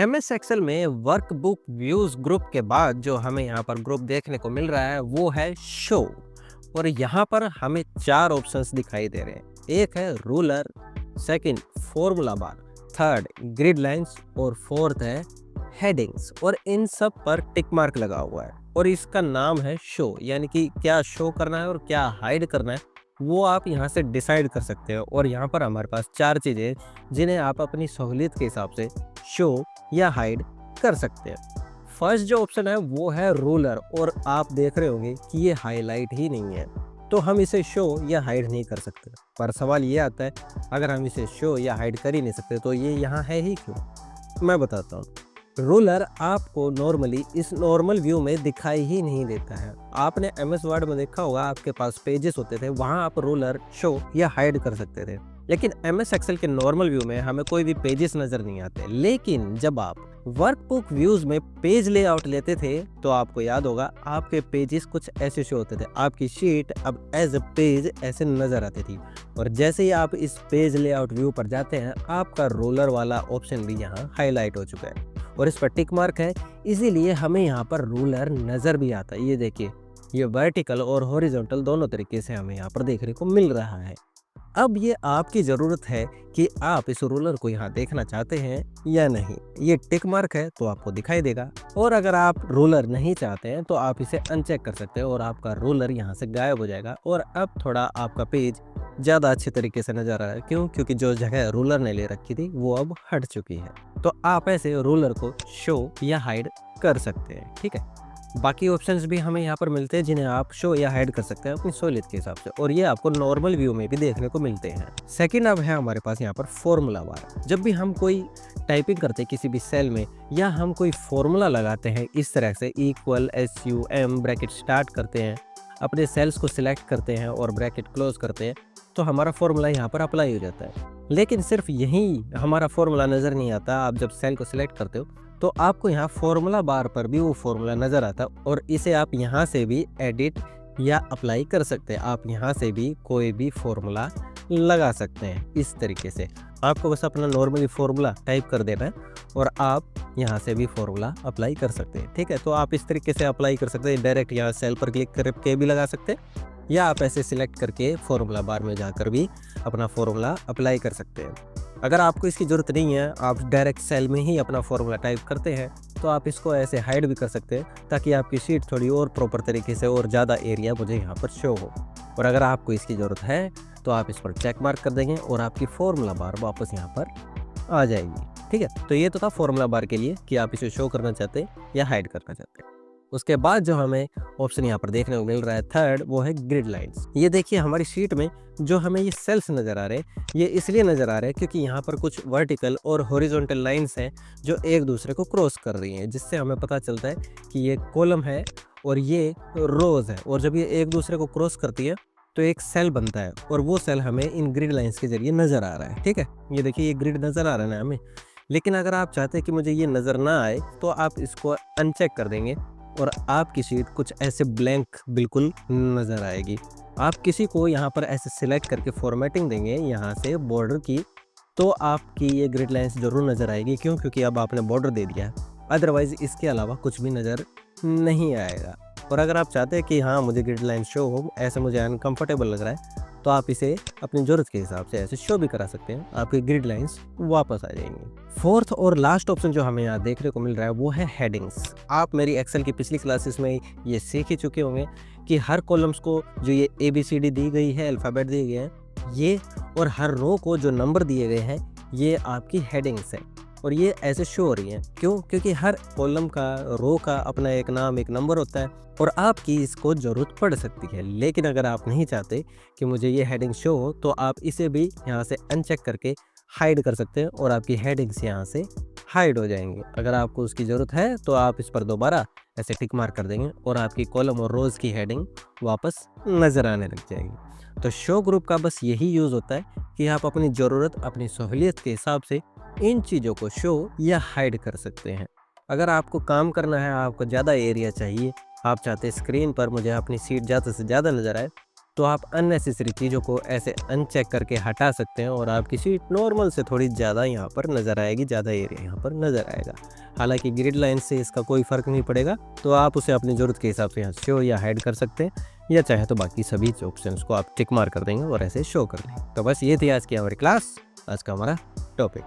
MS Excel में workbook views group के बाद जो हमें यहाँ पर ग्रुप देखने को मिल रहा है वो है शो। और यहाँ पर हमें चार ऑप्शंस दिखाई दे रहे हैं। एक है ruler, second formula bar, third grid lines और फोर्थ है हेडिंग्स। और इन सब पर टिक मार्क लगा हुआ है और इसका नाम है शो, यानी कि क्या शो करना है और क्या हाइड करना है वो आप यहाँ से डिसाइड कर सकते हो। और यहाँ पर हमारे पास चार चीज़ें जिन्हें आप अपनी सहूलियत के हिसाब से शो या हाइड कर सकते हैं। फर्स्ट जो ऑप्शन है वो है रूलर, और आप देख रहे होंगे कि ये हाईलाइट ही नहीं है, तो हम इसे शो या हाइड नहीं कर सकते। पर सवाल ये आता है, अगर हम इसे शो या हाइड कर ही नहीं सकते तो ये यहाँ है ही क्यों? मैं बताता हूँ। रूलर आपको नॉर्मली इस नॉर्मल व्यू में दिखाई ही नहीं देता है। आपने एमएस वर्ड में देखा होगा, आपके पास पेजेस होते थे, वहां आप रूलर शो या हाइड कर सकते थे। लेकिन एमएस एक्सेल के नॉर्मल व्यू में हमें कोई भी पेजेस नजर नहीं आते। लेकिन जब आप वर्कबुक व्यूज में पेज लेआउट लेते थे तो आपको याद होगा आपके पेजेस कुछ ऐसे शो होते थे। आपकी शीट अब एज ए पेज ऐसे नजर आती थी। और जैसे ही आप इस पेज लेआउट व्यू पर जाते हैं, आपका रोलर वाला ऑप्शन भी यहाँ हाईलाइट हो चुका है और इस पर टिक मार्क है, इसीलिए हमें यहाँ पर रूलर नजर भी आता है। ये देखिए, ये वर्टिकल और हॉरिजॉन्टल दोनों तरीके से हमें यहाँ पर देखने को मिल रहा है। अब ये आपकी ज़रूरत है कि आप इस रूलर को यहाँ देखना चाहते हैं या नहीं। ये टिक मार्क है तो आपको दिखाई देगा, और अगर आप रूलर नहीं चाहते हैं तो आप इसे अनचेक कर सकते हैं और आपका रूलर यहाँ से गायब हो जाएगा। और अब थोड़ा आपका पेज ज़्यादा अच्छे तरीके से नजर आ रहा है। क्यों? क्योंकि जो जगह रूलर ने ले रखी थी वो अब हट चुकी है। तो आप ऐसे रूलर को शो या हाइड कर सकते हैं। ठीक है, बाकी ऑप्शंस भी हमें यहाँ पर मिलते हैं जिन्हें आप शो या हाइड कर सकते हैं अपनी सहूलियत के हिसाब से, और ये आपको नॉर्मल व्यू में भी देखने को मिलते हैं। सेकंड अब है हमारे पास यहाँ पर फॉर्मूला बार। जब भी हम कोई टाइपिंग करते हैं किसी भी सेल में, या हम कोई फॉर्मूला लगाते हैं इस तरह से इक्वल SUM ब्रैकेट स्टार्ट करते हैं, अपने सेल्स को सिलेक्ट करते हैं और ब्रैकेट क्लोज करते हैं, तो हमारा फॉर्मूला यहाँ पर अप्लाई हो जाता है। लेकिन सिर्फ यही हमारा फॉर्मूला नज़र नहीं आता। आप जब सेल को सिलेक्ट करते हो तो आपको यहाँ फॉर्मूला बार पर भी वो फॉर्मूला नज़र आता है, और इसे आप यहाँ से भी एडिट या अप्लाई कर सकते हैं। आप यहाँ से भी कोई भी फॉर्मूला लगा सकते हैं। इस तरीके से आपको बस अपना नॉर्मली फॉर्मूला टाइप कर देना है और आप यहाँ से भी फॉर्मूला अप्लाई कर सकते हैं। ठीक है, तो आप इस तरीके से अप्लाई कर सकते हैं। डायरेक्ट यहाँ सेल पर क्लिक करके भी लगा सकते हैं, या आप ऐसे सिलेक्ट करके फॉर्मूला बार में जाकर भी अपना फॉर्मूला अप्लाई कर सकते हैं। अगर आपको इसकी ज़रूरत नहीं है, आप डायरेक्ट सेल में ही अपना फॉर्मूला टाइप करते हैं, तो आप इसको ऐसे हाइड भी कर सकते हैं ताकि आपकी शीट थोड़ी और प्रॉपर तरीके से और ज़्यादा एरिया मुझे यहाँ पर शो हो। और अगर आपको इसकी ज़रूरत है तो आप इस पर चेक मार्क कर देंगे और आपकी फॉर्मूला बार वापस यहाँ पर आ जाएगी। ठीक है, तो ये तो था फॉर्मूला बार के लिए कि आप इसे शो करना चाहते हैं या हाइड करना चाहते हैं। उसके बाद जो हमें ऑप्शन यहाँ पर देखने को मिल रहा है थर्ड, वो है ग्रिड लाइंस। ये देखिए, हमारी शीट में जो हमें ये सेल्स नज़र आ रहे हैं, ये इसलिए नज़र आ रहे हैं क्योंकि यहाँ पर कुछ वर्टिकल और हॉरिजॉन्टल लाइंस हैं जो एक दूसरे को क्रॉस कर रही हैं, जिससे हमें पता चलता है कि ये कॉलम है और ये रोज़ है। और जब ये एक दूसरे को क्रॉस करती है तो एक सेल बनता है, और वो सेल हमें इन ग्रिड लाइंस के जरिए नज़र आ रहा है। ठीक है, ये देखिए, ये ग्रिड नज़र आ रहा है ना हमें। लेकिन अगर आप चाहते हैं कि मुझे ये नज़र ना आए तो आप इसको अनचेक कर देंगे और आपकी शीट कुछ ऐसे ब्लैंक बिल्कुल नज़र आएगी। आप किसी को यहाँ पर ऐसे सिलेक्ट करके फॉर्मेटिंग देंगे यहाँ से बॉर्डर की, तो आपकी ये ग्रिड लाइंस ज़रूर नज़र आएगी। क्यों? क्योंकि अब आपने बॉर्डर दे दिया है, अदरवाइज़ इसके अलावा कुछ भी नज़र नहीं आएगा। और अगर आप चाहते हैं कि हाँ, मुझे ग्रिड लाइन शो हो, ऐसे मुझे अनकम्फर्टेबल लग रहा है, तो आप इसे अपनी ज़रूरत के हिसाब से ऐसे शो भी करा सकते हैं। आपकी ग्रिड लाइंस वापस आ जाएंगी। फोर्थ और लास्ट ऑप्शन जो हमें यहाँ देखने को मिल रहा है वो है हेडिंग्स। आप मेरी एक्सेल की पिछली क्लासेस में ये सीख ही चुके होंगे कि हर कॉलम्स को जो ये ABCD दी गई है, अल्फ़ाबेट दिए गए हैं ये, और हर रो को जो नंबर दिए गए हैं, ये आपकी हेडिंग्स है। और ये ऐसे शो हो रही हैं। क्यों? क्योंकि हर कॉलम का, रो का अपना एक नाम, एक नंबर होता है, और आपकी इसको ज़रूरत पड़ सकती है। लेकिन अगर आप नहीं चाहते कि मुझे ये हेडिंग शो हो, तो आप इसे भी यहाँ से अनचेक करके हाइड कर सकते हैं और आपकी हेडिंग्स यहाँ से हाइड हो जाएंगे। अगर आपको उसकी ज़रूरत है तो आप इस पर दोबारा ऐसे टिक मार्क कर देंगे और आपकी कॉलम और रोज़ की हेडिंग वापस नज़र आने लग जाएगी। तो शो ग्रुप का बस यही यूज़ होता है कि आप अपनी ज़रूरत, अपनी सहूलियत के हिसाब से इन चीज़ों को शो या हाइड कर सकते हैं। अगर आपको काम करना है, आपको ज़्यादा एरिया चाहिए, आप चाहते हैं स्क्रीन पर मुझे अपनी सीट ज़्यादा से ज़्यादा नज़र आए, तो आप अननेसेसरी चीज़ों को ऐसे अनचेक करके हटा सकते हैं और आपकी शीट नॉर्मल से थोड़ी ज़्यादा यहाँ पर नज़र आएगी, ज़्यादा एरिया यहाँ पर नज़र आएगा। हालांकि ग्रिड लाइन से इसका कोई फ़र्क नहीं पड़ेगा, तो आप उसे अपनी ज़रूरत के हिसाब से यहाँ शो या हाइड कर सकते हैं, या चाहे तो बाकी सभी ऑप्शंस को आप टिक मार कर देंगे और ऐसे शो कर देंगे। तो बस ये थी आज की हमारी क्लास, आज का हमारा टॉपिक।